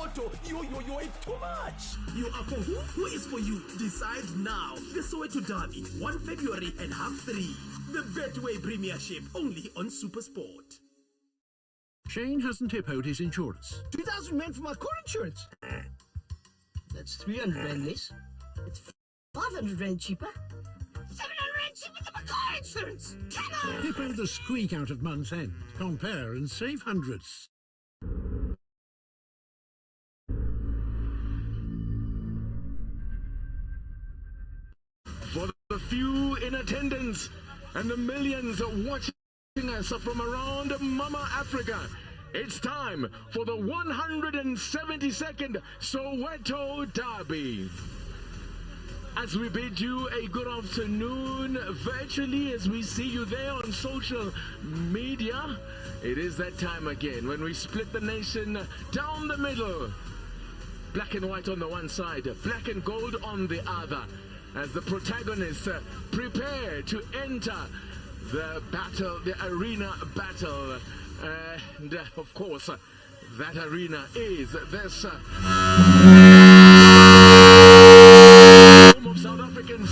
Soweto, it's too much. You are for who? Who is for you? Decide now. The Soweto Derby, 1 February and half 3. The Betway Premiership, only on SuperSport. Shane hasn't hippoed his insurance. 2,000 rand for my car insurance. That's 300 rand less. It's 500 rand cheaper. 700 rand cheaper than my car insurance. Come on! Hippo the squeak out of month's end. Compare and save hundreds. For the few in attendance and the millions watching us from around Mama Africa, it's time for the 172nd Soweto Derby. As we bid you a good afternoon virtually, as we see you there on social media, it is that time again when we split the nation down the middle. Black and white on the one side, black and gold on the other, as the protagonists prepare to enter the battle, the arena battle. And of course, that arena is this home of South African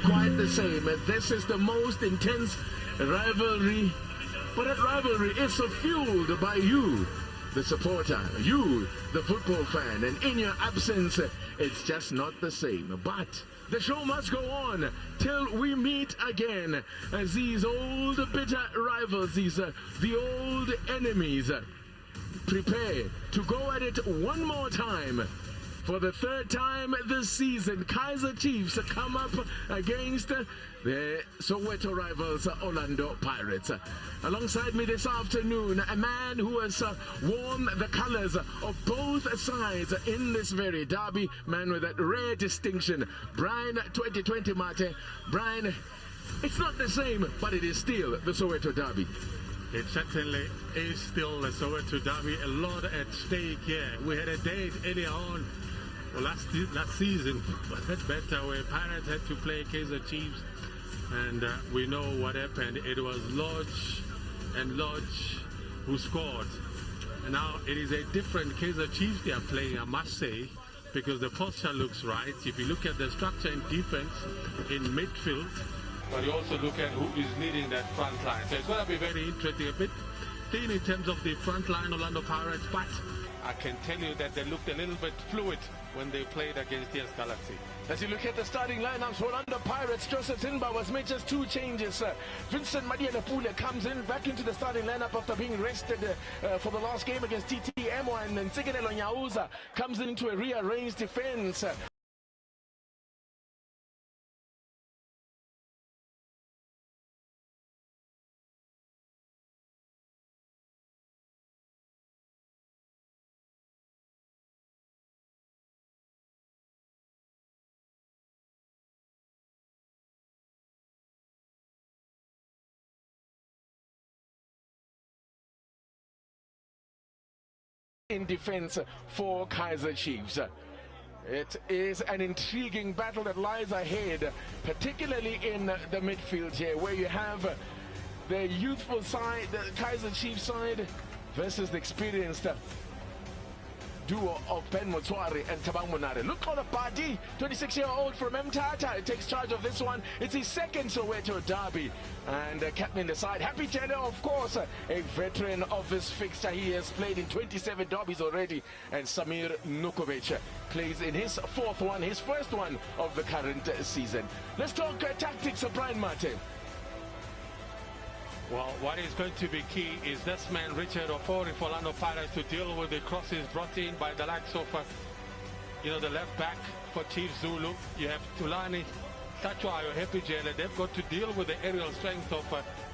quite the same. This is the most intense rivalry, but that rivalry is so fueled by you, the supporter, you, the football fan, and in your absence, it's just not the same. But the show must go on till we meet again, as these old bitter rivals, the old enemies, prepare to go at it one more time. For the third time this season, Kaizer Chiefs come up against the Soweto rivals, Orlando Pirates. Alongside me this afternoon, a man who has worn the colors of both sides in this very derby, man with that rare distinction, Brian 2020 Mate. Brian, it's not the same, but it is still the Soweto Derby. It certainly is still the Soweto Derby. A lot at stake here. We had a date earlier on, last season, better, where Pirates had to play Kaizer Chiefs, and we know what happened. It was Lodge who scored, and now it is a different Kaizer Chiefs they are playing, I must say, because the posture looks right. If you look at the structure in defense, in midfield, but you also look at who is leading that front line. So it's going to be very interesting. A bit thin in terms of the front line, Orlando Pirates, but I can tell you that they looked a little bit fluid when they played against the Galaxy. As you look at the starting lineups for Orlando Pirates, Joseph Zinba was made just 2 changes. Vincent Madianapule comes in back into the starting lineup after being rested for the last game against TTM, and then Ntsikelelo Nyauza comes into a rearranged defense. In defense for Kaizer Chiefs. It is an intriguing battle that lies ahead, particularly in the midfield here, where you have the youthful side, the Kaizer Chiefs side, versus the experienced duo of Ben Motswari and Thabang Monare. Look on the party, 26-year-old from Mthatha takes charge of this one. It's his second Soweto derby, and captain in the side, Happy Jele, of course, a veteran of this fixture. He has played in 27 derbies already, and Samir Nukovic plays in his 4th one, his first one of the current season. Let's talk tactics of Brian Mate. Well, what is going to be key is this man, Richard Ofori, for Orlando Pirates, to deal with the crosses brought in by the likes of, the left back for Chief Zulu. You have Tulani, Tachwayo, Happy Jele. They've got to deal with the aerial strength of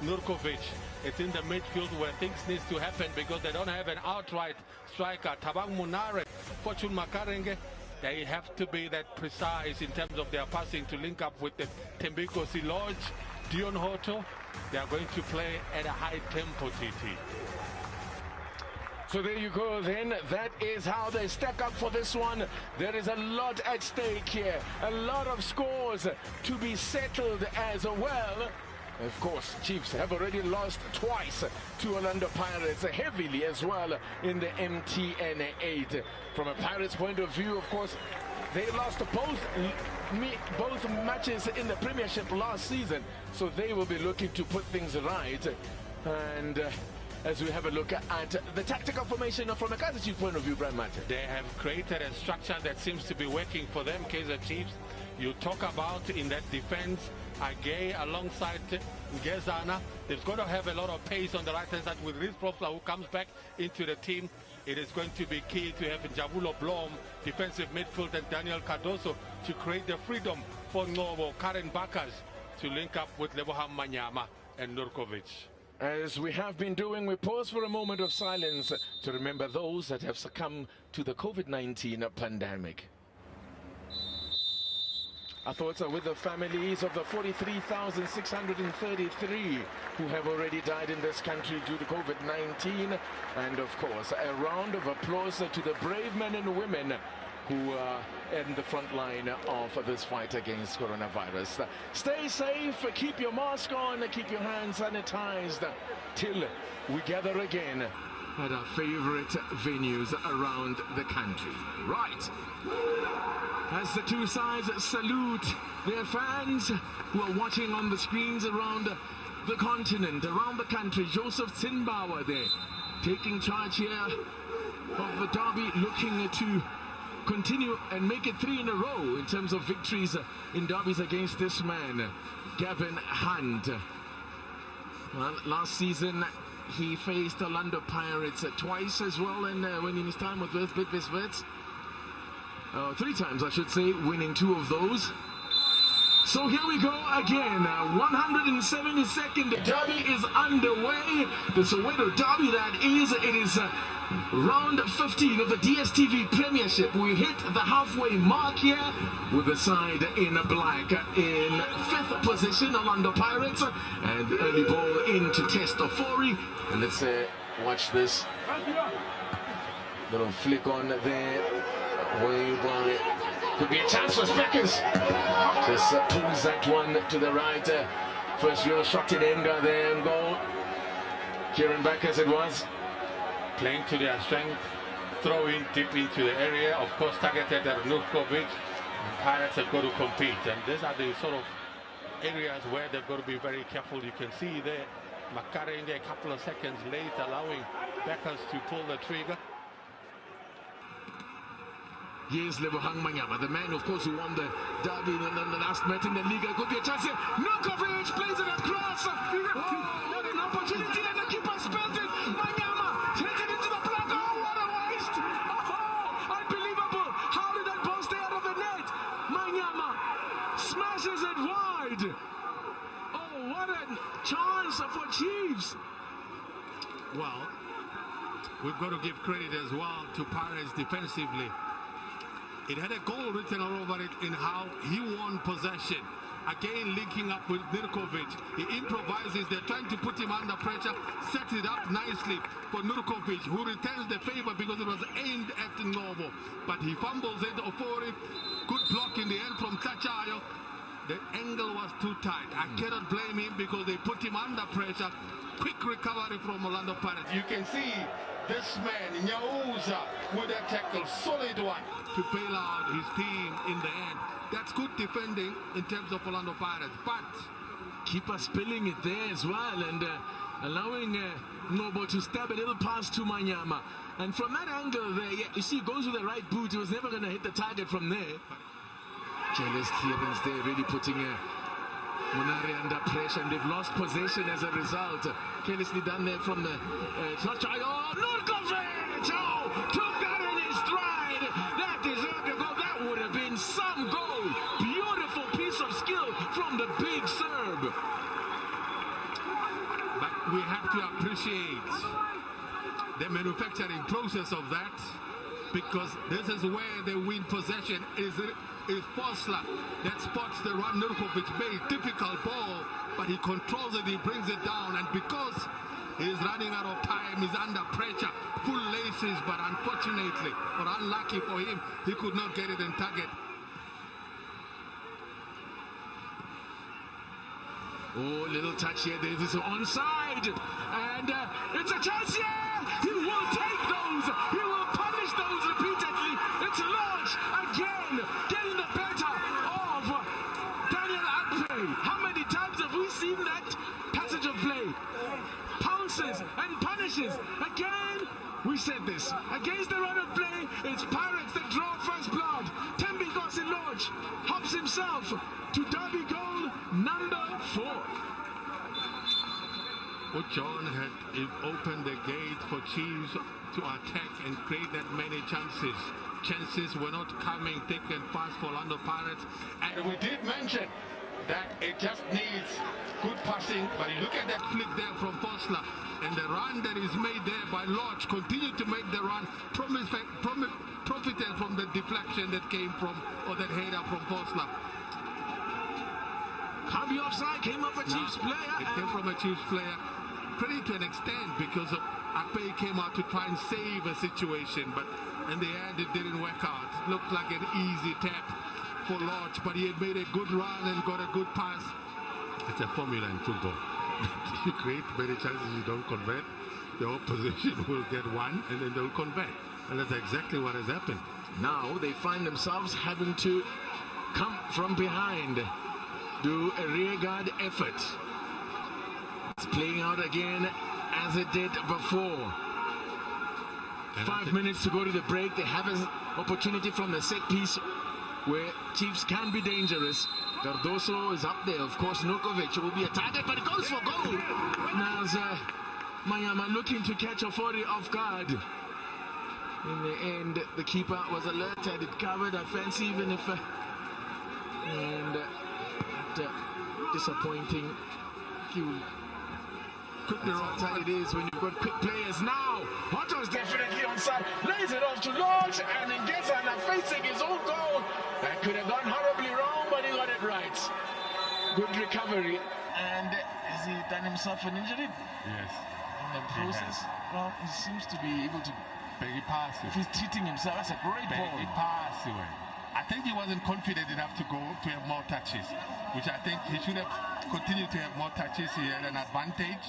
Nurkovic. It's in the midfield where things need to happen because they don't have an outright striker. Thabang Monare, Fortune Makarenge, they have to be that precise in terms of their passing to link up with the Tembiko Siloj, Dion Hoto. They are going to play at a high tempo, TT. So there you go then. That is how they stack up for this one. There is a lot at stake here. A lot of scores to be settled as well. Of course, Chiefs have already lost twice to Orlando Pirates, heavily as well in the MTN 8. From a Pirates point of view, of course, they lost both matches in the Premiership last season, so they will be looking to put things right. And as we have a look at the tactical formation from a Kaizer Chiefs point of view, Brian Matter. They have created a structure that seems to be working for them, Kaizer Chiefs. You talk about in that defense, Agay alongside Gezana. They've got to have a lot of pace on the right-hand side with Riz Profla, who comes back into the team. It is going to be key to have Jabulo Blom, defensive midfield, and Daniel Cardoso to create the freedom for Novo, Karen Bakas to link up with Leboham Manyama and Nurkovic. As we have been doing, we pause for a moment of silence to remember those that have succumbed to the COVID-19 pandemic. Our thoughts are with the families of the 43,633 who have already died in this country due to COVID-19. And of course, a round of applause to the brave men and women who are in the front line of this fight against coronavirus. Stay safe, keep your mask on, keep your hands sanitized till we gather again at our favorite venues around the country. Right. As the two sides salute their fans who are watching on the screens around the continent, around the country, Joseph Zinbauer there taking charge here of the derby, looking to continue and make it 3 in a row in terms of victories in derbies against this man, Gavin Hunt. Well, last season he faced Orlando Pirates twice as well, and winning his time with Bidvis Wits. 3 times, I should say, winning 2 of those. So here we go again. 172nd derby is underway. The Soweto derby, that is. It is round 15 of the DSTV Premiership. We hit the halfway mark here with the side in black in 5th position, Orlando Pirates, and early ball into Testofori. And let's watch this little flick on there. Way by, could be a chance for Speckers. Just pulls that one to the right. First real shot in anger there and goal. Kieran Beckers it was. Playing to their strength, throwing deep into the area. Of course, targeted at Nurkovic. Pirates have got to compete, and these are the sort of areas where they've got to be very careful. You can see there, Makare in there a couple of seconds late, allowing Beckers to pull the trigger. Here's Lebohang Manyama, the man, of course, who won the derby in the last match in the league. Could be a chance here. Nurkovic plays it across. Oh, what an opportunity, and the keeper spelled it. Manyama hits it into the block. Oh, what a waste. Oh, unbelievable. How did that ball stay out of the net? Manyama smashes it wide. Oh, what a chance for Chiefs. Well, we've got to give credit as well to Pirates defensively. It had a goal written all over it in how he won possession. Again, linking up with Nurkovic. He improvises. They're trying to put him under pressure. Sets it up nicely for Nurkovic, who returns the favor because it was aimed at Novo. But he fumbles it. Ofori, good block in the end from Tachayo. The angle was too tight. I cannot blame him because they put him under pressure. Quick recovery from Orlando Pirates. You can see this man, Nyauza, with a tackle, solid one, to bail out his team in the end. That's good defending in terms of Orlando Pirates, but keeper spilling it there as well, and allowing Nobo to stab a little pass to Manyama. And from that angle there, yeah, you see, it goes with the right boot. He was never going to hit the target from there. Jealous clearance there, really putting Monari under pressure, and they've lost possession as a result. Carelessly done there from the touch. Oh, Nurkovic! Oh, took that in his stride. That deserved a goal. That would have been some goal. Beautiful piece of skill from the big Serb. But we have to appreciate the manufacturing process of that, because this is where they win possession. Is Fosler that spots the run. Nurkovic made difficult ball, but he controls it, he brings it down, and because He's running out of time. He's under pressure. Full laces, but unfortunately, or unlucky for him, he could not get it in target. Oh, little touch here. There's this onside. And it's a chance here. He will take those. He will punish those repeatedly. It's Lodge again, getting the better of Daniel Akpe. How many times have we seen that passage of play? Pounces and punishes. Again, we said this. Against the run of play, it's Pirates that draw first blood. Thembinkosi Lodge hops himself to derby goal number 4. Well, John had opened the gate for Chiefs to attack and create that many chances. Chances were not coming thick and fast for Orlando Pirates. And we did mention that it just needs good passing. But you look at that flick there from Fosler and the run that is made there by Lodge. Continue to make the run. Profited from the deflection that came from, or that header from Fosler. Can't be offside, came off a Chiefs player. It came from a Chiefs player. Credit to an extent, because Akpe came out to try and save a situation, but in the end it didn't work out. It looked like an easy tap for Lodge, but he had made a good run and got a good pass. It's a formula in football. You create many chances, you don't convert. The opposition will get one and then they'll convert. And that's exactly what has happened. Now they find themselves having to come from behind, do a rearguard effort. It's playing out again as it did before. And 5 minutes to go to the break. They have an opportunity from the set piece where Chiefs can be dangerous. Cardoso is up there. Of course, Nukovic will be a target, but it goes for goal. Now, Mayama looking to catch Ofori off guard. In the end, the keeper was alerted. It covered offense, even if... disappointing. That's how it is when you've got quick players. Now, Otto's definitely onside. Lays it off to Lodge, and Ngezana facing his own goal. That could have gone horribly wrong, but he got it right. Good recovery. And has he done himself an injury? Yes. In the process? Well, he seems to be able to... He passed If he's treating himself, that's a great ball. He passed away. I think he wasn't confident enough to go to have more touches, which I think he should have continued to have more touches. He had an advantage.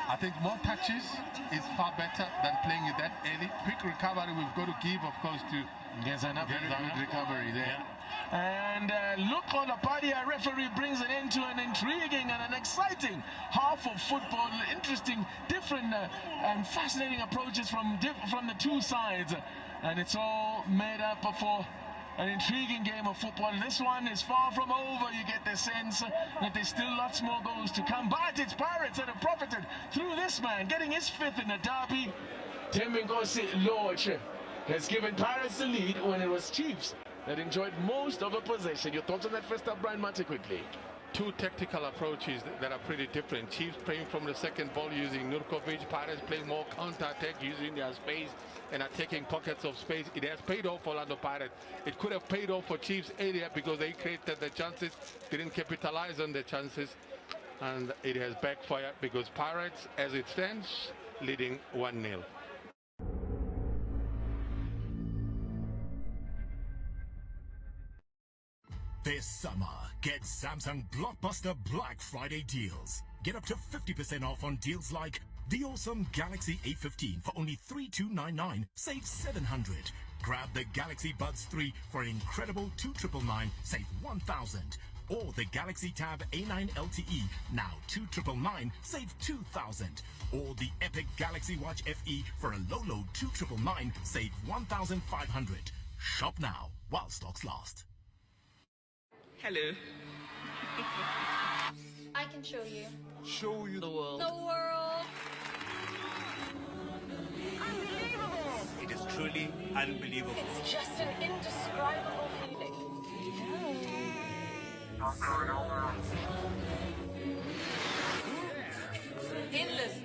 I think more touches is far better than playing it that early. Quick recovery we've got to give, of course, to Ngezana. Very good recovery there. Yeah. And look on the party, a referee brings an end to an intriguing and an exciting half of football. Interesting, different and fascinating approaches from the two sides. And it's all made up for an intriguing game of football. This one is far from over. You get the sense that there's still lots more goals to come. But it's Pirates that have profited through this man, getting his 5th in the derby. Thembinkosi Lodge has given Pirates the lead when it was Chiefs that enjoyed most of the possession. Your thoughts on that first up, Brian Mate, quickly? Two tactical approaches that are pretty different. Chiefs playing from the second ball using Nurkovic. Pirates playing more counter-attack using their space and attacking pockets of space. It has paid off for Orlando Pirates. It could have paid off for Chiefs earlier because they created the chances, didn't capitalize on the chances, and it has backfired because Pirates, as it stands, leading 1-0. This summer, get Samsung Blockbuster Black Friday deals. Get up to 50% off on deals like the awesome Galaxy A15 for only $3,299, save $700. Grab the Galaxy Buds 3 for an incredible $2,999, save $1,000. Or the Galaxy Tab A9 LTE, now $2,999, save $2,000. Or the Epic Galaxy Watch FE for a low $2,999, save $1,500. Shop now while stocks last. Hello. I can show you. Show you the world. The world. It is truly unbelievable. It's just an indescribable feeling. Endless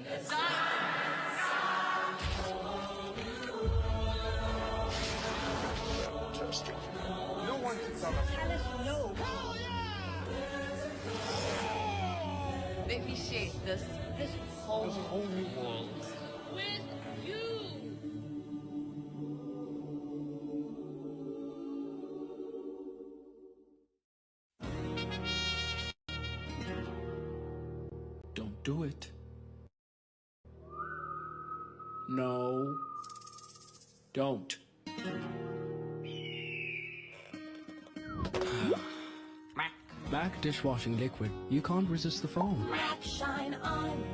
No one can tell us. Tell us no. Let me shake this whole world. With you. Don't do it. No. Don't. Mac dishwashing liquid. You can't resist the foam. Mac Shine On.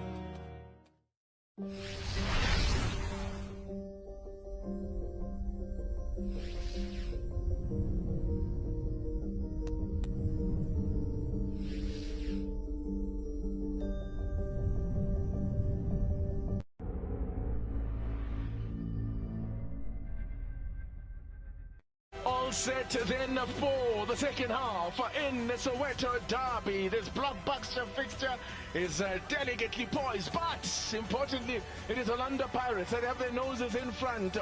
All set then for the second half in the Soweto derby. This blockbuster fixture is delicately poised, but importantly, it is Orlando Pirates that have their noses in front,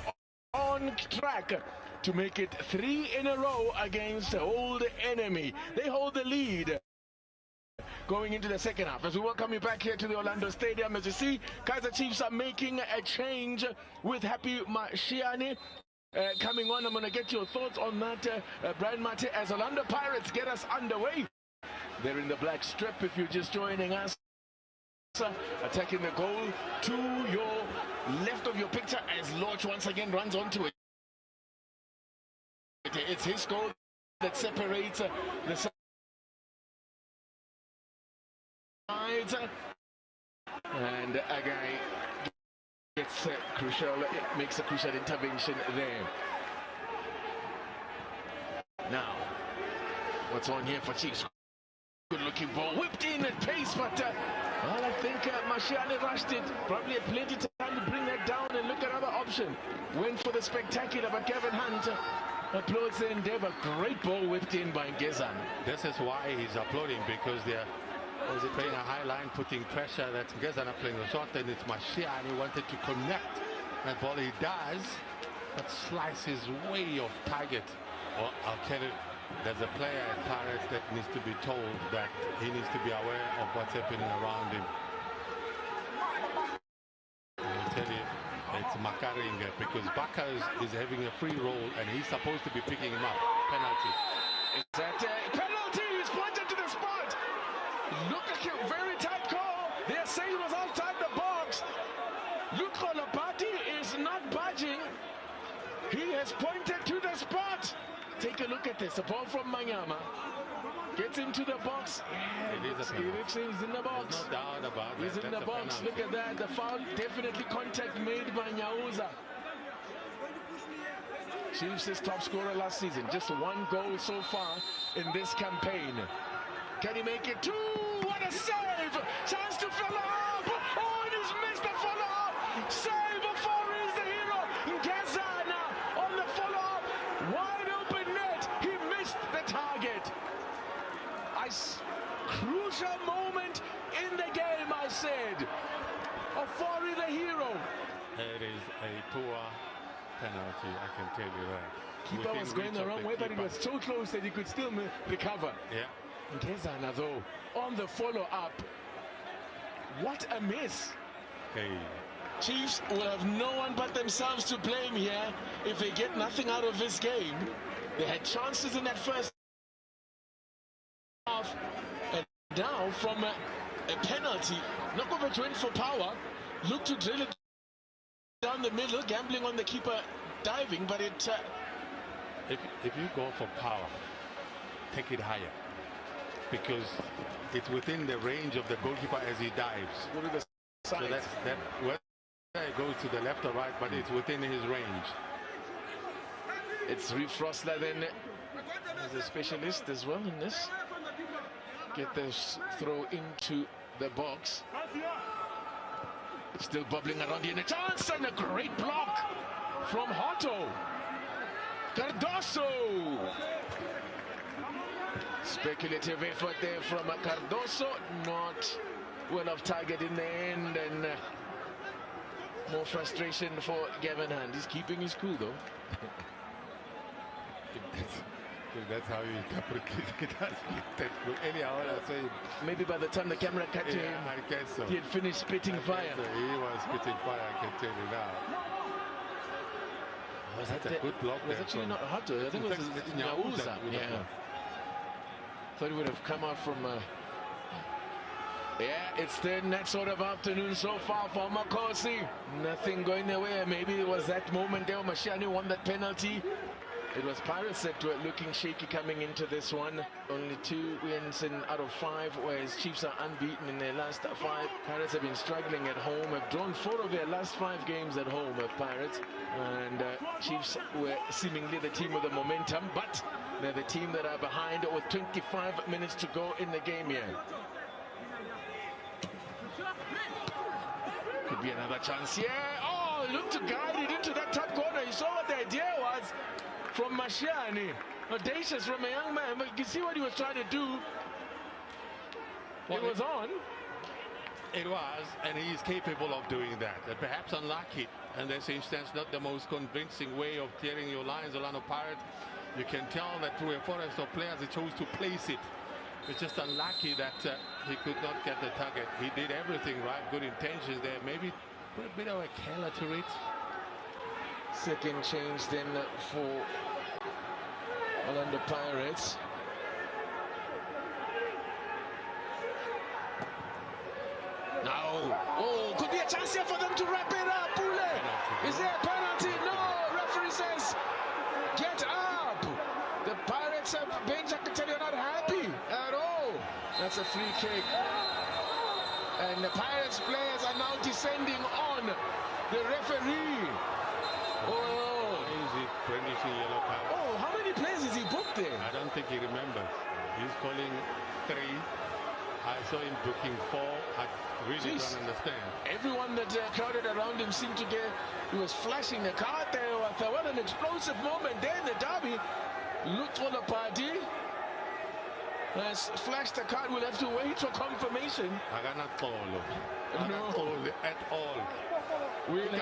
on track to make it 3 in a row against the old enemy. They hold the lead going into the second half. As we welcome you back here to the Orlando Stadium, as you see, Kaizer Chiefs are making a change with Happy Mashiane coming on. I'm going to get your thoughts on that, Brian Mate, as Orlando Pirates get us underway. They're in the black strip if you're just joining us. Attacking the goal to your left of your picture as Lorch once again runs onto it. It's his goal that separates the sides. And a guy gets crucial, it makes a crucial intervention there. Now, what's on here for Chiefs? Good looking ball, whipped in at pace, but well, I think Mashiane rushed it. Probably had plenty of time to bring that down and look at another option. Went for the spectacular, but Kevin Hunt applauds the endeavor. Great ball whipped in by Ngezana. This is why he's applauding, because they're playing a high line, putting pressure. That's Ngezana playing the shot, and it's Mashiane wanted to connect that ball. He does, but slices way off target. Well, I'll tell you, there's a player at Pirates that needs to be told that he needs to be aware of what's happening around him. I'll tell you, it's Makaringa, because Baka is having a free roll and he's supposed to be picking him up. Penalty. Is that penalty? He's pointed to the spot. Look at him, very tight call. They're saying it was outside the box. Luko Lopati is not budging. He has pointed to the spot. Take a look at this. A ball from Manyama. Gets into the box. Yeah, he's in the box. There's no doubt about He's in the box. Look at that. The foul, definitely contact made by Nyauza. Chiefs' top scorer last season. Just 1 goal so far in this campaign. Can he make it 2? What a save! Chance to follow up! Oh, and he's missed the follow-up! Save for is the hero! Ngezana on the follow-up! Wide open net! He missed the target! Crucial moment in the game, I said! Ofori the hero! It is a poor penalty, I can tell you that. Keeper was going the wrong way, but it was so close that he could still recover. Yeah. Ngezana though, on the follow-up. What a miss. Hey. Chiefs will have no one but themselves to blame here if they get nothing out of this game. They had chances in that first half, and now from a penalty, Nokovic went for power, looked to drill it down the middle, gambling on the keeper diving, but it... If you go for power, take it higher, because it's within the range of the goalkeeper as he dives. Go to the side. So that's whether it goes to the left or right, but it's within his range. It's Reeve Frostler then as a specialist as well in this. Get this throw into the box. Still bubbling around here, and a chance and a great block from Hotto. Cardoso. Speculative effort there from Cardoso, not well off target in the end, and more frustration for Gavin Hunt. He's keeping his cool though. think that's how you interpret it. Anyhow, I say maybe by the time the camera cut to him, I guess so. he had finished spitting fire. So. He was spitting fire, I can tell you now. Was that's that a good block. It was actually not Hato. I think it was Nyauza. Yeah. Thought it would have come out from. Yeah, it's then that sort of afternoon so far for Makosi. Nothing going their way. Maybe it was that moment there. Mashiane won that penalty. It was Pirates that were looking shaky coming into this one. Only 2 wins out of 5, whereas Chiefs are unbeaten in their last 5. Pirates have been struggling at home, have drawn 4 of their last 5 games at home of Pirates. And Chiefs were seemingly the team with the momentum, but they're the team that are behind with 25 minutes to go in the game here. Could be another chance here. Oh, look to guide it into that top corner. You saw what the idea was from Mashiane. Audacious from a young man, but you can see what he was trying to do. Well, it was on. It was, and he is capable of doing that. Perhaps unlucky, and this instance not the most convincing way of clearing your lines. Orlando Pirates, you can tell that through a forest of players, he chose to place it. It's just unlucky that he could not get the target. He did everything right, good intentions there. Maybe put a bit of a color to it. Second change then for Orlando Pirates. Now, oh, could be a chance here for them to wrap it up. Pule, is there a penalty? No, referee says, get up. The Pirates have been, I can tell you, not happy at all. That's a free kick. And the Pirates players are now descending on the referee. Oh, is it brandishing yellow card? Oh, how many players is he booked there? I don't think he remembers. He's calling 3. I saw him booking 4. I really don't understand. Everyone that crowded around him seemed to get. He was flashing the card there. What an explosive moment there in the derby. Lutolo Party has flashed the card. We'll have to wait for confirmation. No, at all. We'll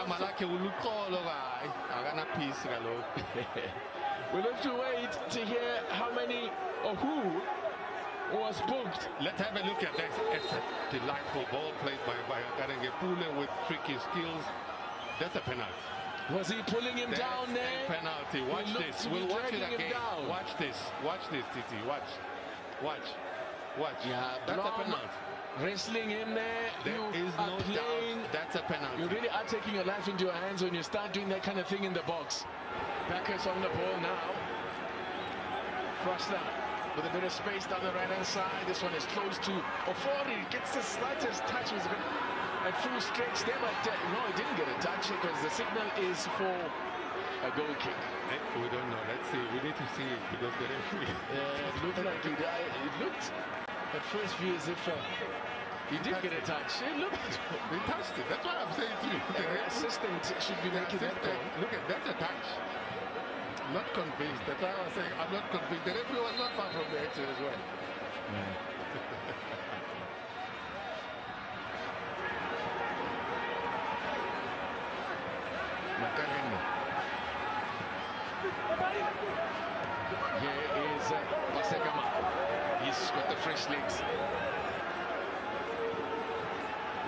have to wait to hear how many or who was booked. Let's have a look at that. It's a delightful ball played by Akarenge Pule with tricky skills. That's a penalty. Was he pulling him down there? Penalty. Watch this. We'll watch it again. Watch this. Watch this, Titi. Watch. Yeah, that's a penalty. Wrestling him there. There is no doubt that's a penalty. You really are taking your life into your hands when you start doing that kind of thing in the box. Packers on the ball now. Froster with a bit of space down the right-hand side. This one is close to Ofori. Gets the slightest touch. Was a bit at full stretch there, but no, he didn't get a touch because the signal is for a goal kick. We don't know. Let's see. We need to see it because the referee. It looked like it looked at first view as if he did get a touch. It looked. He touched it. That's what I'm saying to you. The assistant should be making that call. Look at that's a touch. I'm not convinced. That's why I was saying I'm not convinced. The referee was not far from the action as well. Here is Basekama. He's got the fresh legs.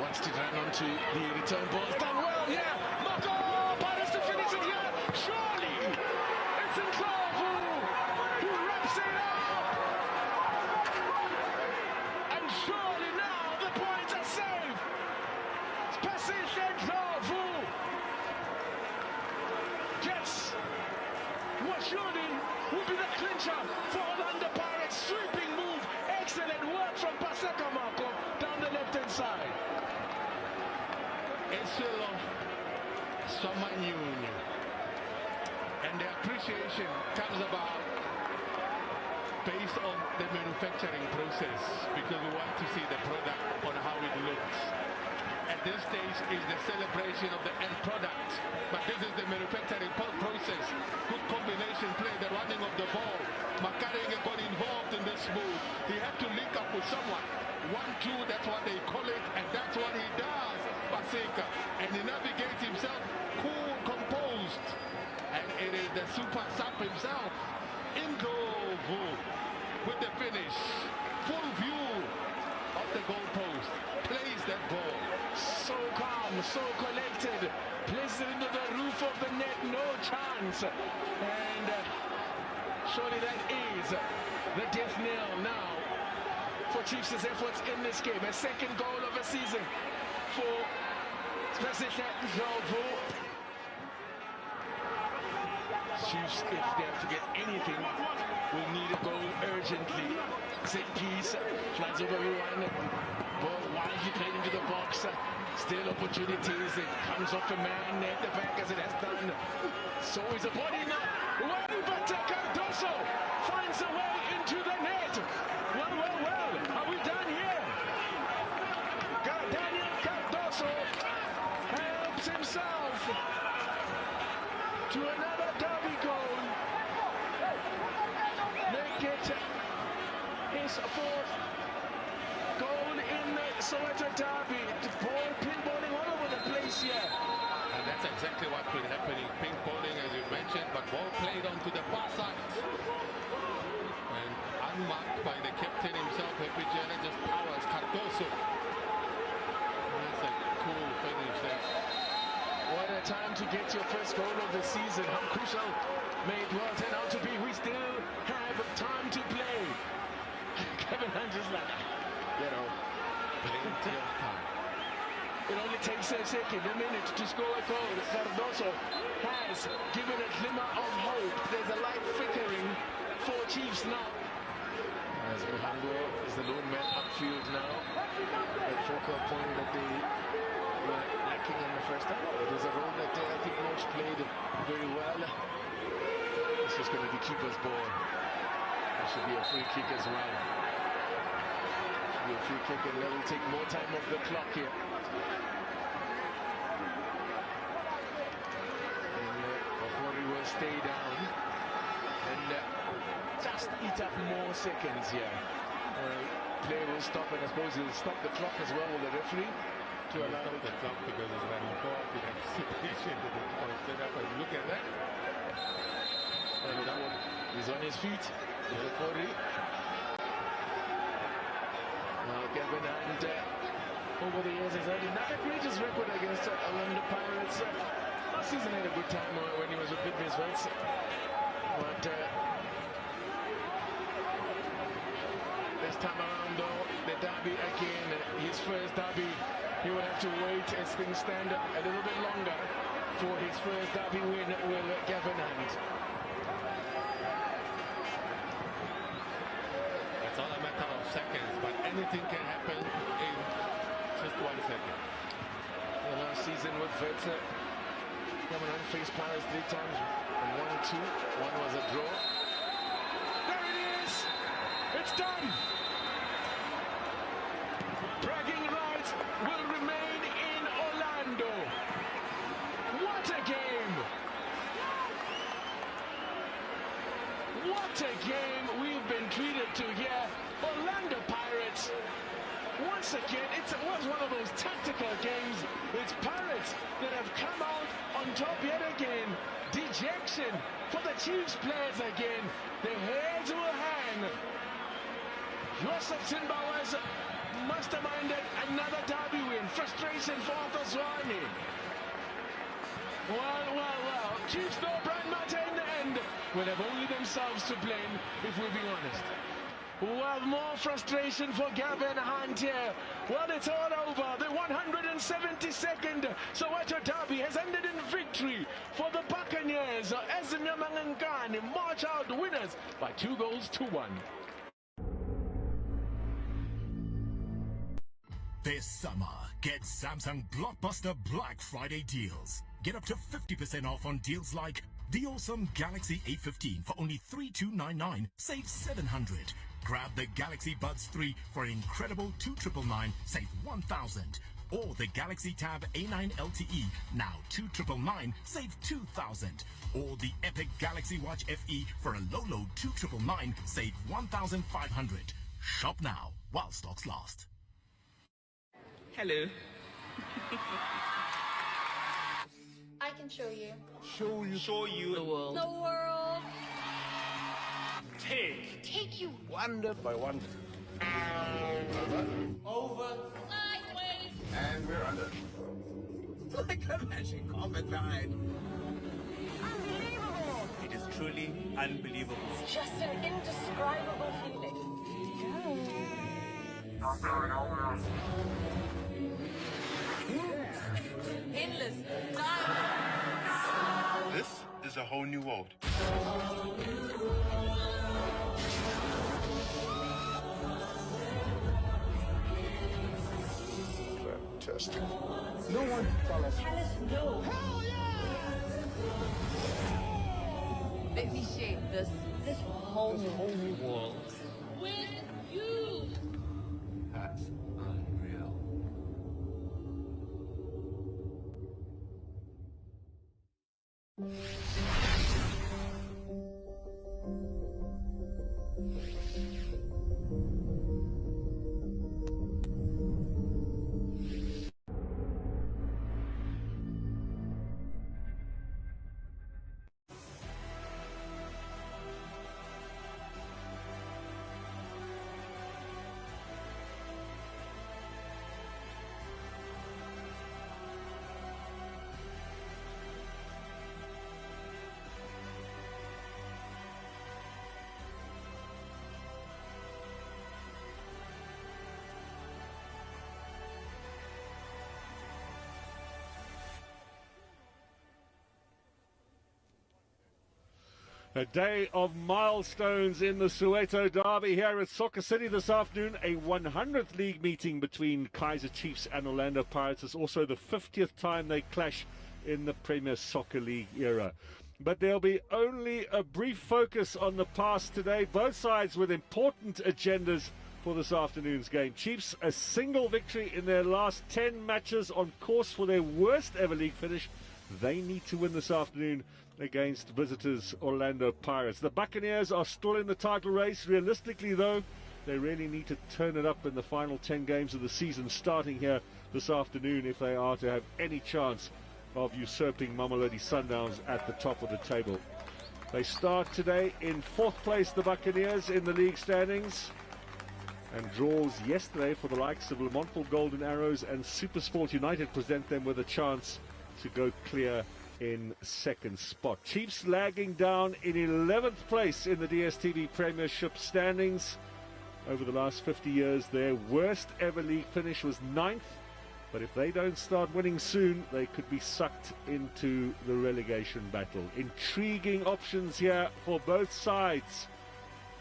Wants to run onto the return ball. It's done well here. Mako Pirates to finish it here. Surely it's Ndlovu who wraps it up. And surely now the points are saved. Spassi Ndlovu gets what surely will be the clincher for Orlando Pirates. Sweeping move. Excellent work from Paseka Marco down the left-hand side. Eselo Somanyun. And the appreciation comes about based on the manufacturing process because we want to see the product on how it looks. At this stage is the celebration of the end product, but this is the manufacturing process. Good combination play, the running of the ball. Makarenge got involved in this move. He had to link up with someone. 1-2, that's what they call it, and that's what he does, Paseka. And he navigates himself cool, composed. And it is the super sub himself, Ndlovu. with the finish. Full view of the goalpost. Plays that ball. So calm, so collected. Places it into the roof of the net. No chance. And surely that is the death knell now for Chiefs' efforts in this game. A second goal of a season for Specific Ndlovu. Chiefs, if they have to get anything, will need a goal urgently. Set piece, flies over everyone. Ball widely played into the box. Still opportunities. It comes off a man at the back as it has done. So is a body now. Way, but Cardoso finds a way into the net. Well, well, well. Are we done here? Daniel Cardoso helps himself to another derby goal. Make it his fourth goal in the Soweto derby. The ball pinballing all over the place here. And that's exactly what's been happening. Ping-ponging, as you mentioned, but ball played onto the far side. And unmarked by the captain himself, Epigena just powers Cardoso. That's a cool finish there. What a time to get your first goal of the season. How crucial may it well turn out to be. We still have time to play. Kevin Hunt is like, you know, plenty of time. It only takes a second, a minute to score a goal. Cardoso has given a glimmer of hope. There's a light flickering for Chiefs now. As Muhango is the lone man upfield now. That focal point that they were lacking in the first half. It was a role that I think Moch played very well. This is going to be keeper's ball. It should be a free kick as well. Should be a free kick, and that will take more time off the clock here. And Ofori will stay down and just eat up more seconds here. Play will stop, and I suppose he'll stop the clock as well with the referee to allow the clock because it's running forward with anticipation that the clock is set up. And look at that. He's on his feet. Ofori. Now Gavin Hunt over the years has had not the greatest record against Orlando Pirates. Last season had a good time when he was with Big Wits. But this time around though, the derby again, his first derby, he will have to wait as things stand a little bit longer for his first derby win with Gavin Hunt. It's all a matter of seconds, but anything can happen in just 1 second. The last season with Wits, Gavin Hunt faced Paris 3 times and 1-2. One was a draw. There it is! It's done! Bragging rights will remain in Orlando. What a game! What a game we've been treated to here. Orlando Pirates, once again, it was one of those tactical games. It's Pirates that have come out on top yet again. Dejection for the Chiefs players again. The heads will hang. Joseph Sinbawaz masterminded another derby win. Frustration for Arthur Zwane. Well. Chiefs though, Brian Martin, and will have only themselves to blame if we're being honest. Well, more frustration for Gavin Hunt here. Well, it's all over. The 172nd Soweto derby has ended in victory for the Buccaneers as the Nyamangangani march out winners by 2-1. This summer, get Samsung Blockbuster Black Friday deals. Get up to 50% off on deals like the awesome Galaxy A15 for only $3,299, save $700. Grab the Galaxy Buds 3 for an incredible $2,999, save $1,000. Or the Galaxy Tab A9 LTE, now $2,999, save $2,000. Or the Epic Galaxy Watch FE for a low $2,999, save $1,500. Shop now while stocks last. Hello. I can show you. Show you the world. The world. Take you. wonder by wonder. Over. Sideways. And we're under. Like a magic carpet ride. Unbelievable. It is truly unbelievable. It's just an indescribable feeling. Endless. Time. This is a whole new world. Fantastic. No one to tell us. Tell us no. Hell yeah! Let me share this whole new world. with you. That's unreal. A day of milestones in the Soweto Derby here at Soccer City this afternoon. A 100th league meeting between Kaizer Chiefs and Orlando Pirates. It's also the 50th time they clash in the Premier Soccer League era. But there'll be only a brief focus on the past today. Both sides with important agendas for this afternoon's game. Chiefs a single victory in their last 10 matches, on course for their worst ever league finish. They need to win this afternoon against visitors Orlando Pirates. The Buccaneers are still in the title race. Realistically, though, they really need to turn it up in the final 10 games of the season starting here this afternoon if they are to have any chance of usurping Mamelodi Sundowns at the top of the table. They start today in 4th place, the Buccaneers, in the league standings, and draws yesterday for the likes of Lamontville Golden Arrows and SuperSport United present them with a chance to go clear in 2nd spot. Chiefs lagging down in 11th place in the DStv Premiership standings. Over the last 50 years, their worst ever league finish was 9th. But if they don't start winning soon, they could be sucked into the relegation battle. Intriguing options here for both sides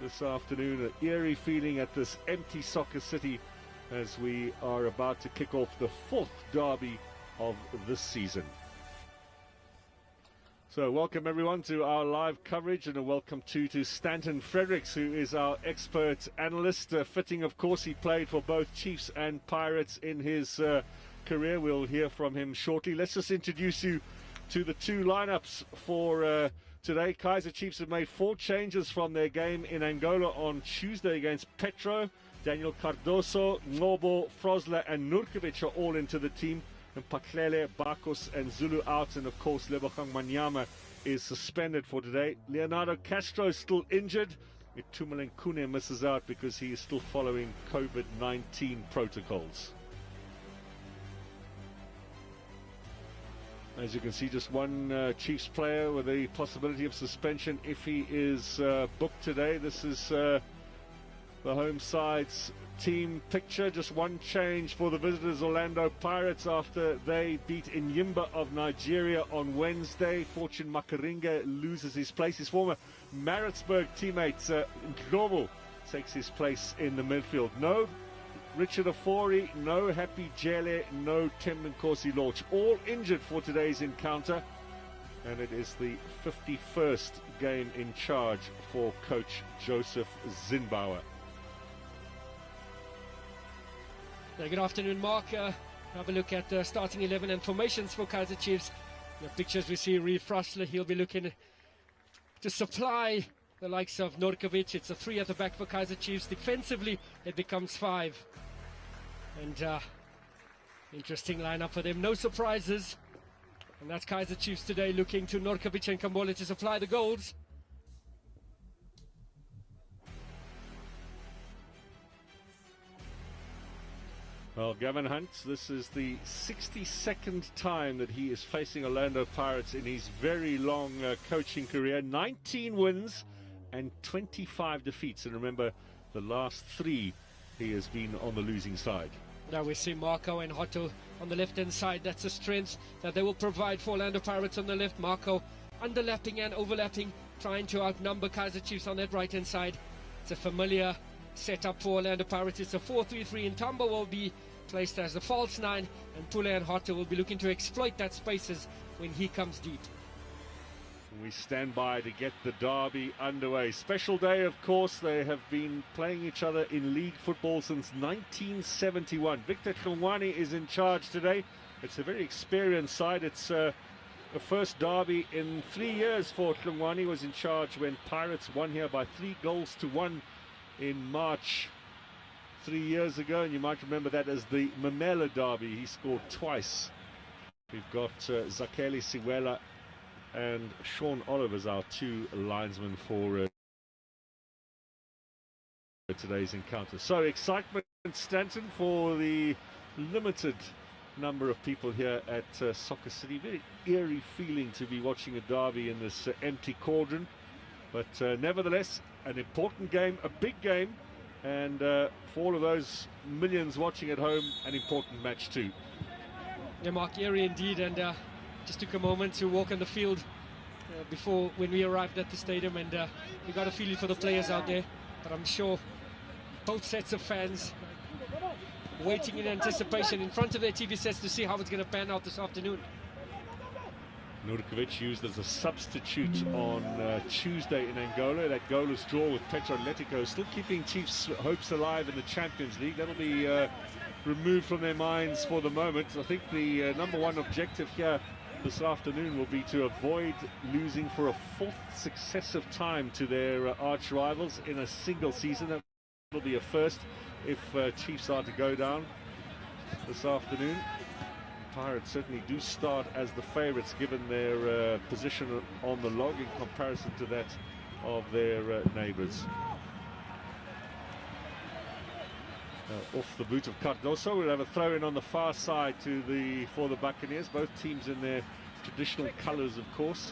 this afternoon. An eerie feeling at this empty Soccer City as we are about to kick off the 4th derby of this season. So welcome everyone to our live coverage, and a welcome to Stanton Fredericks, who is our expert analyst. Fitting, of course, he played for both Chiefs and Pirates in his career. We'll hear from him shortly. Let's just introduce you to the two lineups for today. Kaizer Chiefs have made 4 changes from their game in Angola on Tuesday against Petro. Daniel Cardoso, Ngobo, Frosler and Nurkovic are all into the team. And Patlele, Bakos and Zulu out, and of course Lebogang Manyama is suspended for today. Leonardo Castro is still injured. Itumeleng Kune misses out because he is still following COVID-19 protocols. As you can see, just one Chiefs player with a possibility of suspension if he is booked today. This is the home side's team picture. Just one change for the visitors Orlando Pirates after they beat Inyimba of Nigeria on Wednesday. Fortune Makaringa loses his place. His former Maritzburg teammate Ndlovu takes his place in the midfield. No Richard Afori, no Happy Jele, no Tim Nkosi Lorch, all injured for today's encounter, and it is the 51st game in charge for coach Joseph Zinbauer. Good afternoon, Mark. Have a look at the starting 11 and formations for Kaizer Chiefs. The pictures we see, Reeve Frosler, he'll be looking to supply the likes of Norkovic. It's a 3 at the back for Kaizer Chiefs. Defensively, it becomes 5. And interesting lineup for them. No surprises. And that's Kaizer Chiefs today, looking to Norkovic and Kambola to supply the goals. Well, Gavin Hunt, this is the 62nd time that he is facing Orlando Pirates in his very long coaching career. 19 wins and 25 defeats. And remember, the last 3 he has been on the losing side. Now we see Marco and Hotto on the left-hand side. That's a strength that they will provide for Orlando Pirates on the left. Marco underlapping and overlapping, trying to outnumber Kaizer Chiefs on that right-hand side. It's a familiar setup for Orlando Pirates. It's a 4-3-3, and Tambo will be placed as the false 9, and Pule and Hotto will be looking to exploit that spaces when he comes deep. We stand by to get the derby underway. Special day, of course. They have been playing each other in league football since 1971. Victor Hlongwane is in charge today. It's a very experienced side. It's the first derby in 3 years for Hlongwane. He was in charge when Pirates won here by 3-1 in March 3 years ago, and you might remember that as the Mamela derby. He scored twice. We've got Zakeli Siwela and Sean Oliver as our 2 linesmen for today's encounter. So excitement, Stanton, for the limited number of people here at Soccer City. Very eerie feeling to be watching a derby in this empty cauldron, but nevertheless an important game, a big game, and for all of those millions watching at home, an important match too. Yeah, Mark, eerie indeed, and just took a moment to walk on the field before when we arrived at the stadium, and we got a feeling for the players out there, but I'm sure both sets of fans waiting in anticipation in front of their TV sets to see how it's going to pan out this afternoon. Nurkovic used as a substitute on Tuesday in Angola. That goalless draw with Petro Atletico still keeping Chiefs' hopes alive in the Champions League. That'll be removed from their minds for the moment. I think the number one objective here this afternoon will be to avoid losing for a 4th successive time to their arch rivals in a single season. That will be a first if Chiefs are to go down this afternoon. Pirates certainly do start as the favourites given their position on the log in comparison to that of their neighbours. Off the boot of Cardoso, we'll have a throw in on the far side for the Buccaneers. Both teams in their traditional colours, of course,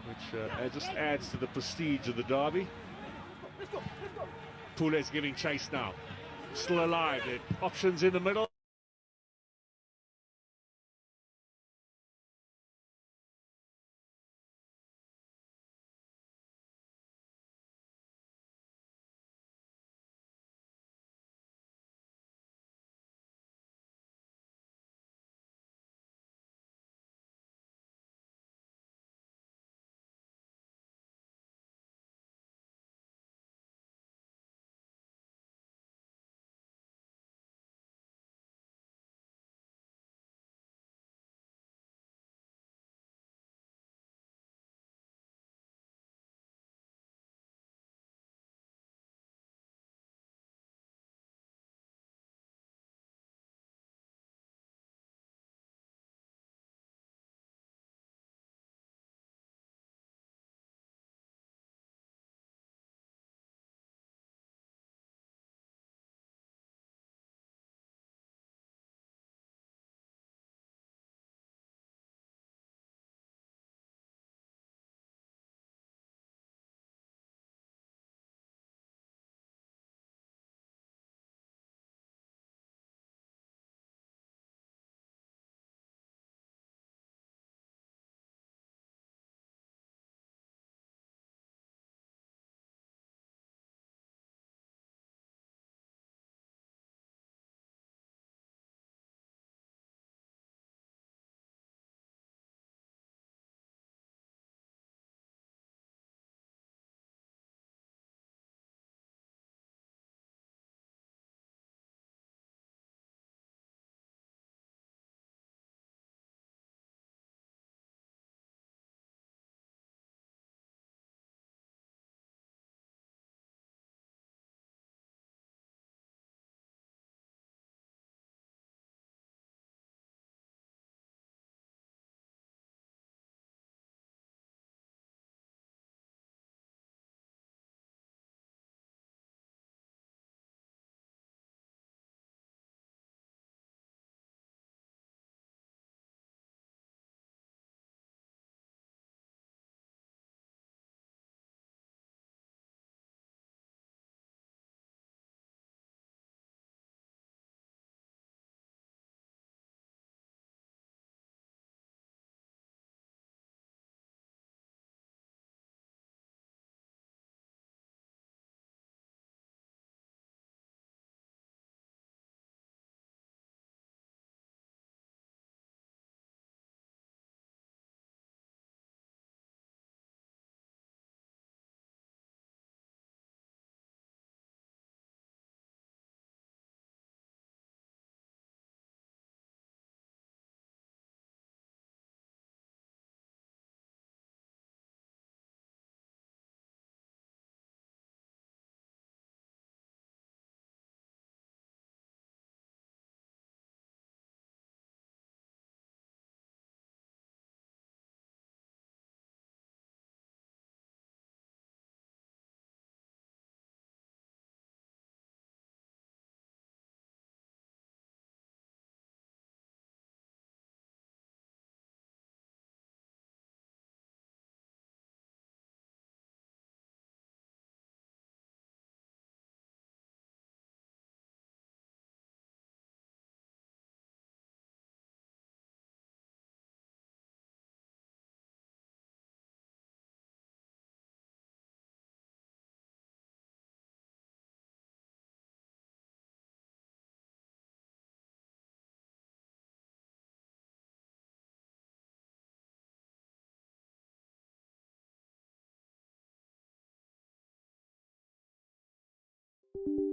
which just adds to the prestige of the derby. Poulet's giving chase now, still alive. Options in the middle. you.